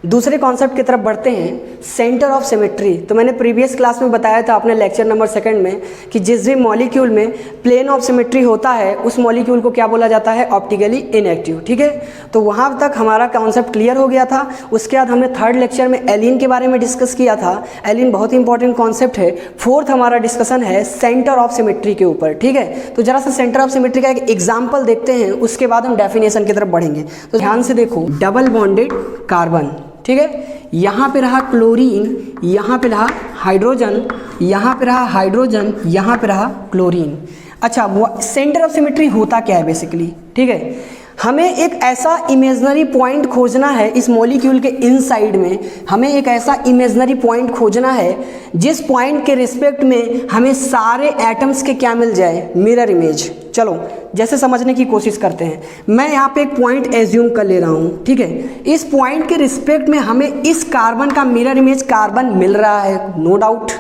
दूसरे कॉन्सेप्ट की तरफ बढ़ते हैं, सेंटर ऑफ सिमेट्री। तो मैंने प्रीवियस क्लास में बताया था अपने लेक्चर नंबर 2 में कि जिस भी मॉलिक्यूल में प्लेन ऑफ सिमेट्री होता है उस मॉलिक्यूल को क्या बोला जाता है, ऑप्टिकली इनएक्टिव। ठीक है, तो वहाँ तक हमारा कॉन्सेप्ट क्लियर हो गया था। उसके बाद हमने थर्ड लेक्चर में एलिन के बारे में डिस्कस किया था। एलिन बहुत ही इंपॉर्टेंट कॉन्सेप्ट है। फोर्थ हमारा डिस्कशन है सेंटर ऑफ सिमेट्री के ऊपर। ठीक है, तो जरा सा सेंटर ऑफ सिमेट्री का एक एग्जाम्पल देखते हैं, उसके बाद हम डेफिनेशन की तरफ बढ़ेंगे। तो ध्यान से देखो, डबल बॉन्डेड कार्बन, ठीक है, यहाँ पे रहा क्लोरीन, यहाँ पे रहा हाइड्रोजन, यहाँ पे रहा हाइड्रोजन, यहाँ पे रहा क्लोरीन। अच्छा, वो सेंटर ऑफ सिमेट्री होता क्या है बेसिकली, ठीक है, हमें एक ऐसा इमेजनरी पॉइंट खोजना है इस मॉलिक्यूल के इनसाइड में। हमें एक ऐसा इमेजनरी पॉइंट खोजना है जिस पॉइंट के रिस्पेक्ट में हमें सारे एटम्स के क्या मिल जाए, मिरर इमेज। चलो जैसे समझने की कोशिश करते हैं। मैं यहाँ पे एक पॉइंट एज्यूम कर ले रहा हूँ, ठीक है, इस पॉइंट के रिस्पेक्ट में हमें इस कार्बन का मिरर इमेज कार्बन मिल रहा है, नो डाउट।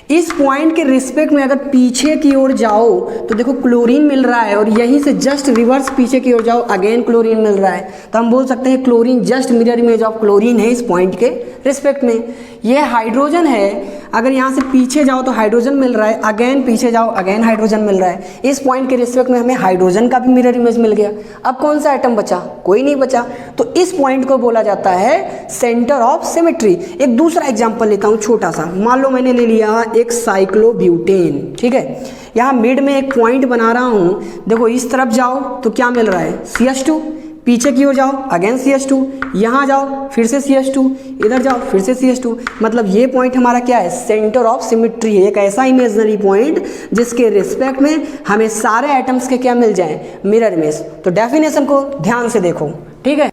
इस पॉइंट के रिस्पेक्ट में अगर पीछे की ओर जाओ तो देखो क्लोरीन मिल रहा है, और यहीं से जस्ट रिवर्स पीछे की ओर जाओ, अगेन क्लोरीन मिल रहा है। तो हम बोल सकते हैं chlorine just mirror image of chlorine है इस पॉइंट के रिस्पेक्ट में। ये हाइड्रोजन है, अगर यहाँ से पीछे जाओ तो हाइड्रोजन मिल रहा है, अगेन पीछे जाओ अगेन हाइड्रोजन मिल रहा है। इस पॉइंट के रिस्पेक्ट में हमें हाइड्रोजन का भी मिरर इमेज मिल गया। अब कौन सा एटम बचा, कोई नहीं बचा। तो इस पॉइंट को बोला जाता है सेंटर ऑफ सिमेट्री। एक दूसरा एग्जांपल लेता हूँ छोटा सा। मान लो मैंने ले लिया एक साइक्लोब्यूटेन, ठीक है, यहाँ मिड में एक पॉइंट बना रहा हूँ। देखो इस तरफ जाओ तो क्या मिल रहा है, CH2, पीछे की ओर जाओ अगेन CH2, यहाँ जाओ फिर से CH2, इधर जाओ फिर से CH2। मतलब ये पॉइंट हमारा क्या है, सेंटर ऑफ सिमेट्री है। एक ऐसा इमेजनरी पॉइंट जिसके रिस्पेक्ट में हमें सारे एटम्स के क्या मिल जाए, मिरर इमेज। तो डेफिनेशन को ध्यान से देखो, ठीक है।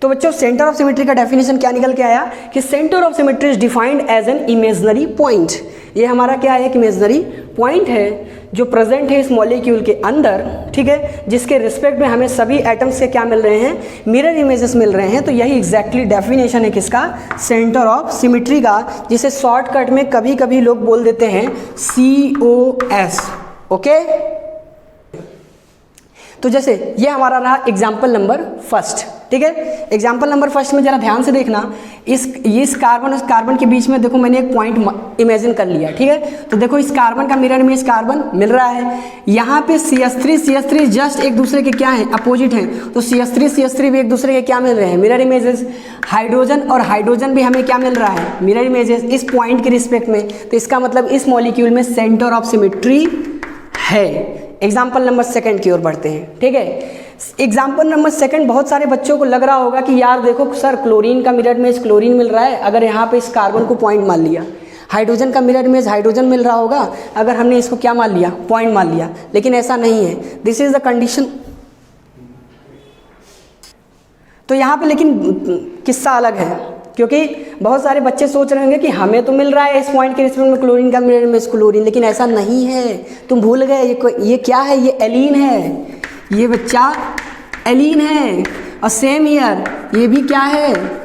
तो बच्चों सेंटर ऑफ सिमेट्री का डेफिनेशन क्या निकल के आया कि centre of symmetry is defined as an imaginary point. ये हमारा क्या है, एक इमेजनरी पॉइंट है जो प्रेजेंट है इस मॉलिक्यूल के अंदर, ठीक है, जिसके रिस्पेक्ट में हमें सभी एटम्स के क्या मिल रहे हैं, मिरर इमेजेस मिल रहे हैं। तो यही एग्जैक्टली डेफिनेशन है किसका, सेंटर ऑफ सिमेट्री का, जिसे शॉर्टकट में कभी कभी लोग बोल देते हैं COS। ओके, तो जैसे ये हमारा रहा एग्जाम्पल नंबर फर्स्ट, ठीक है। एग्जाम्पल नंबर फर्स्ट में जरा ध्यान से देखना, इस कार्बन और कार्बन के बीच में देखो मैंने एक पॉइंट इमेजिन कर लिया, ठीक है। तो देखो इस कार्बन का मिरर इमेज कार्बन मिल रहा है। यहाँ पे CH3 जस्ट एक दूसरे के क्या है, अपोजिट हैं। तो CH3 भी एक दूसरे के क्या मिल रहे हैं, मिरर इमेजेस। हाइड्रोजन और हाइड्रोजन भी हमें क्या मिल रहा है, मिरर इमेजेस इस पॉइंट के रिस्पेक्ट में। तो इसका मतलब इस मॉलिक्यूल में सेंटर ऑफ सिमेट्री है। एग्जाम्पल नंबर 2 की ओर बढ़ते हैं, ठीक है। एग्जाम्पल नंबर 2 बहुत सारे बच्चों को लग रहा होगा कि यार देखो सर क्लोरीन का मिरर इमेज क्लोरीन मिल रहा है, अगर यहाँ पे इस कार्बन को पॉइंट मान लिया, हाइड्रोजन का मिरर इमेज हाइड्रोजन मिल रहा होगा अगर हमने इसको क्या मान लिया, पॉइंट मान लिया। लेकिन ऐसा नहीं है, दिस इज द कंडीशन। तो यहाँ पे लेकिन किस्सा अलग है, क्योंकि बहुत सारे बच्चे सोच रहे होंगे कि हमें तो मिल रहा है इस पॉइंट के रिस्पेक्ट में क्लोरीन का मिरर इमेज क्लोरीन, लेकिन ऐसा नहीं है। तुम भूल गए, ये क्या है, ये एलीन है, ये बच्चा एलीन है। और सेम ईयर ये भी क्या है,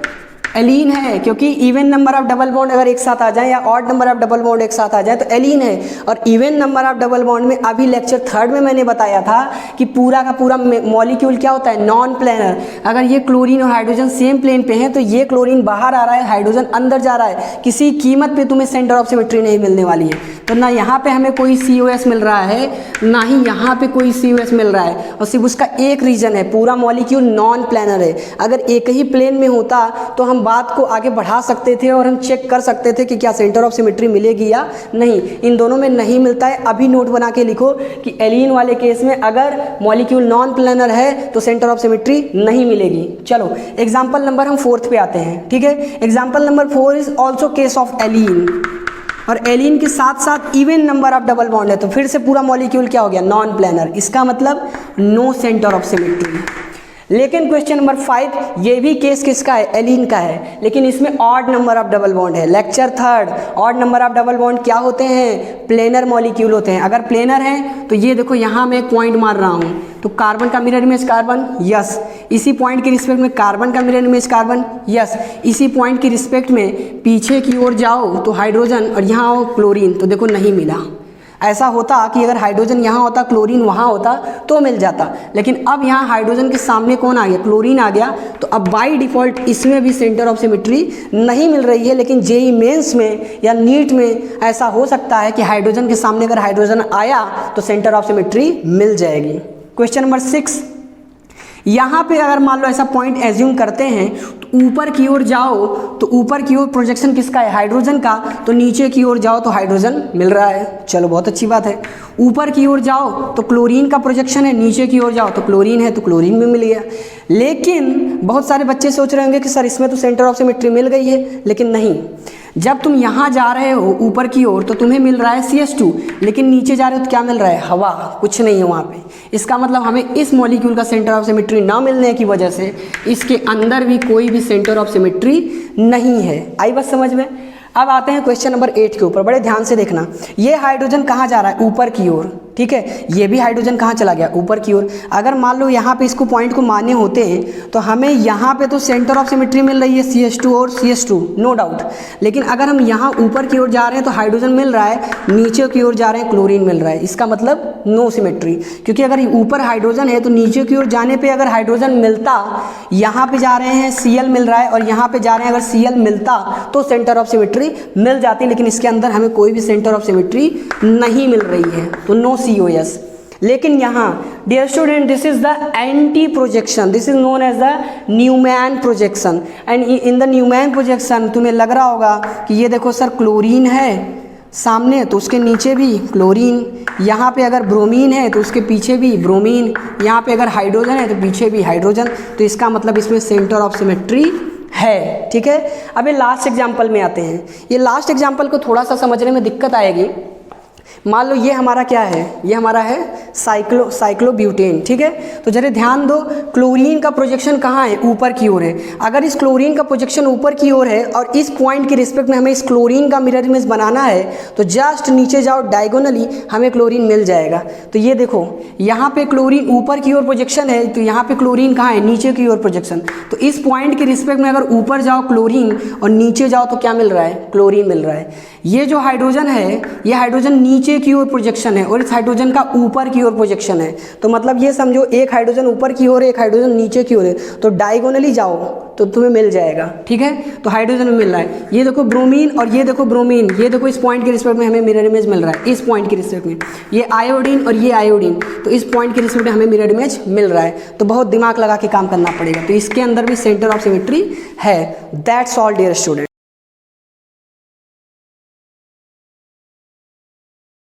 एलीन है, क्योंकि even number of double bond अगर एक साथ आ जाए या odd number of double bond एक साथ आ जाए तो एलीन है। और even number of double bond में अभी लेक्चर 3 में मैंने बताया था कि पूरा का पूरा मॉलिक्यूल क्या होता है, नॉन प्लेनर। अगर ये क्लोरीन और हाइड्रोजन सेम प्लेन पे हैं तो ये क्लोरीन बाहर आ रहा है, हाइड्रोजन अंदर जा रहा है, किसी कीमत पे तुम्हें सेंटर ऑफ सिमेट्री नहीं मिलने वाली है। तो ना यहाँ पे हमें कोई COS मिल रहा है, ना ही यहाँ पे कोई COS मिल रहा है, और सिर्फ उसका एक रीजन है, पूरा मॉलिक्यूल नॉन प्लेनर है। अगर एक ही प्लेन में होता तो हम बात को आगे बढ़ा सकते थे और हम चेक कर सकते थे कि क्या सेंटर ऑफ सिमेट्री मिलेगी या नहीं। इन दोनों में नहीं मिलता है। अभी नोट बना के लिखो कि एलीन वाले केस में अगर मॉलिक्यूल नॉन प्लेनर है तो सेंटर ऑफ सिमेट्री नहीं मिलेगी। चलो एग्जाम्पल नंबर हम 4 पे आते हैं, ठीक है। Example number 4 is also case of allene, और एलीन के साथ साथ even number of double bond है, तो फिर से पूरा मॉलिक्यूल क्या हो गया, नॉन प्लेनर। इसका मतलब नो सेंटर ऑफ सिमेट्री। लेकिन क्वेश्चन नंबर 5 ये भी केस किसका है, एलीन का है, लेकिन इसमें odd number of double bond है। Lecture 3 odd number of double bond क्या होते हैं, प्लेनर मॉलिक्यूल होते हैं। अगर प्लेनर है तो ये देखो यहाँ मैं एक पॉइंट मार रहा हूँ, तो कार्बन का मिरर इमेज कार्बन, यस। इसी पॉइंट के रिस्पेक्ट में कार्बन का मिरर इमेज कार्बन, यस। इसी पॉइंट के रिस्पेक्ट में पीछे की ओर जाओ तो हाइड्रोजन, और यहाँ आओ क्लोरीन, तो देखो नहीं मिला। ऐसा होता कि अगर हाइड्रोजन यहाँ होता, क्लोरीन वहाँ होता तो मिल जाता, लेकिन अब यहाँ हाइड्रोजन के सामने कौन आ गया, क्लोरीन आ गया, तो अब बाय डिफ़ॉल्ट इसमें भी सेंटर ऑफ सिमेट्री नहीं मिल रही है। लेकिन जेईई मेंस में या नीट में ऐसा हो सकता है कि हाइड्रोजन के सामने अगर हाइड्रोजन आया तो सेंटर ऑफ सिमेट्री मिल जाएगी। क्वेश्चन नंबर 6, यहाँ पे अगर मान लो ऐसा पॉइंट एज्यूम करते हैं तो ऊपर की ओर जाओ तो ऊपर की ओर प्रोजेक्शन किसका है, हाइड्रोजन का, तो नीचे की ओर जाओ तो हाइड्रोजन मिल रहा है, चलो बहुत अच्छी बात है। ऊपर की ओर जाओ तो क्लोरीन का प्रोजेक्शन है, नीचे की ओर जाओ तो क्लोरीन है, तो क्लोरीन भी मिल गया। लेकिन बहुत सारे बच्चे सोच रहे होंगे कि सर इसमें तो सेंटर ऑफ सिमेट्री मिल गई है, लेकिन नहीं, जब तुम यहाँ जा रहे हो ऊपर की ओर तो तुम्हें मिल रहा है CH2, लेकिन नीचे जा रहे हो तो क्या मिल रहा है, हवा, कुछ नहीं है वहाँ पे। इसका मतलब हमें इस मॉलिक्यूल का सेंटर ऑफ सिमेट्री ना मिलने की वजह से इसके अंदर भी कोई भी सेंटर ऑफ सिमेट्री नहीं है। आई बात समझ में। अब आते हैं क्वेश्चन नंबर 8 के ऊपर, बड़े ध्यान से देखना। ये हाइड्रोजन कहाँ जा रहा है, ऊपर की ओर, ठीक है। ये भी हाइड्रोजन कहाँ चला गया, ऊपर की ओर। अगर मान लो यहाँ पे इसको पॉइंट को मान्य होते हैं तो हमें यहाँ पे तो सेंटर ऑफ सिमेट्री मिल रही है CH2 और CH2, नो डाउट। लेकिन अगर हम यहाँ ऊपर की ओर जा रहे हैं तो हाइड्रोजन मिल रहा है, नीचे की ओर जा रहे हैं क्लोरीन मिल रहा है, इसका मतलब नो सिमेट्री। क्योंकि अगर ऊपर हाइड्रोजन है तो नीचे की ओर जाने पर अगर हाइड्रोजन मिलता, यहाँ पे जा रहे हैं Cl मिल रहा है और यहाँ पे जा रहे हैं अगर Cl मिलता तो सेंटर ऑफ सिमेट्री मिल जाती, लेकिन इसके अंदर हमें कोई भी सेंटर ऑफ सिमेट्री नहीं मिल रही है, तो नो COS। लेकिन यहाँ dear student, this is the anti projection, this is known as the Newman projection. And in the Newman projection तुम्हें लग रहा होगा कि ये देखो सर क्लोरीन है सामने तो उसके नीचे भी क्लोरीन, यहाँ पे अगर ब्रोमीन है तो उसके पीछे भी ब्रोमीन, यहाँ पे अगर हाइड्रोजन है तो पीछे भी हाइड्रोजन, तो इसका मतलब इसमें सेंटर ऑफ सिमेट्री है, ठीक है। अब ये लास्ट एग्जाम्पल में आते हैं। ये लास्ट एग्जाम्पल को थोड़ा सा समझने में दिक्कत आएगी। मान लो ये हमारा क्या है, ये हमारा है साइक्लोब्यूटेन, ठीक है। तो जरा ध्यान दो, क्लोरीन का प्रोजेक्शन कहाँ है, ऊपर की ओर है। अगर इस क्लोरीन का प्रोजेक्शन ऊपर की ओर है और इस पॉइंट के रिस्पेक्ट में हमें इस क्लोरीन का मिरर इमेज बनाना है तो जस्ट नीचे जाओ, डायगोनली हमें क्लोरीन मिल जाएगा। तो ये देखो यहाँ पे क्लोरीन ऊपर की ओर प्रोजेक्शन है, तो यहाँ पे क्लोरीन कहाँ है, नीचे की ओर प्रोजेक्शन। तो इस पॉइंट के रिस्पेक्ट में अगर ऊपर जाओ क्लोरीन और नीचे जाओ तो क्या मिल रहा है, क्लोरीन मिल रहा है। ये जो हाइड्रोजन है, ये हाइड्रोजन नीचे की ओर प्रोजेक्शन है और इस हाइड्रोजन का ऊपर की ओर प्रोजेक्शन है। तो मतलब ये समझो एक हाइड्रोजन ऊपर की ओर है, एक हाइड्रोजन नीचे की ओर है, तो डायगोनली जाओ तो तुम्हें मिल जाएगा, ठीक है। तो हाइड्रोजन में मिल रहा है, ये देखो ब्रोमीन और ये देखो ब्रोमीन, ये देखो इस पॉइंट के रिस्पेक्ट में हमें मिरर इमेज मिल रहा है, इस पॉइंट के रिस्पेक्ट में ये आयोडीन और ये आयोडीन, तो इस पॉइंट के रिस्पेक्ट में हमें मिरर इमेज मिल रहा है। तो बहुत दिमाग लगा के काम करना पड़ेगा। तो इसके अंदर भी सेंटर ऑफ सिमेट्री है। That's all dear student.